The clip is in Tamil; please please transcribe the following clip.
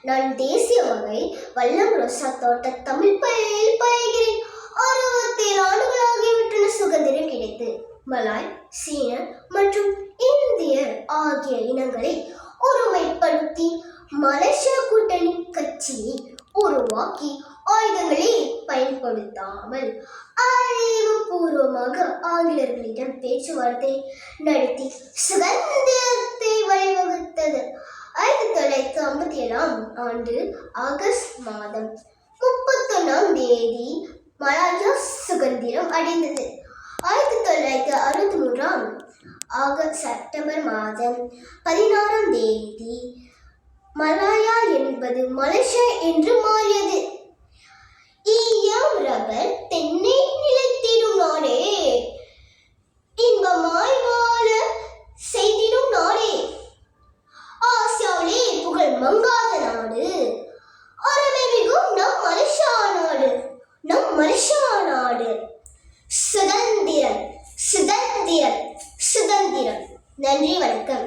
நான் தேசிய வகை வல்லம் ரோசா தோட்ட தமிழ் பள்ளியில் பயில்கிறேன். 67 ஆண்டுகளாகிவிட்டன சுதந்திரம் கிடைத்து. மலாய், சீன மற்றும் இந்தியர் ஆகிய இனங்களை ஒருமைப்படுத்தி மலேசிய கூட்டணி கட்சியை உருவாக்கி ஆயுதங்களை பயன்படுத்தாமல் அறிவுபூர்வமாக ஆங்கிலேயர்களிடம் பேச்சுவார்த்தை நடத்தி சுதந்திரத்தை வழிவகுத்தது. 1957 ஆண்டு ஆகஸ்ட் மாதம் 31ஆம் தேதி மலாயா சுதந்திரம் அடைந்தது. 1963 செப்டம்பர் மாதம் 16ஆம் தேதி மலாயா என்பது மலேசியா என்று மாறியது. ஈயம் ரப்பர் தென்னை நிலைத்திடும் நாடே, இன்பமாய் வாழ செய்திடும் நாடே, ஆசியாவிலே புகழ் மங்காத நாடு, அறவே மிகும் நம் மலேசியா நாடு, நம் மலேசியா நாடு. சுதந்திரம் சுதந்திரம் சுதந்திரம். நன்றி, வணக்கம்.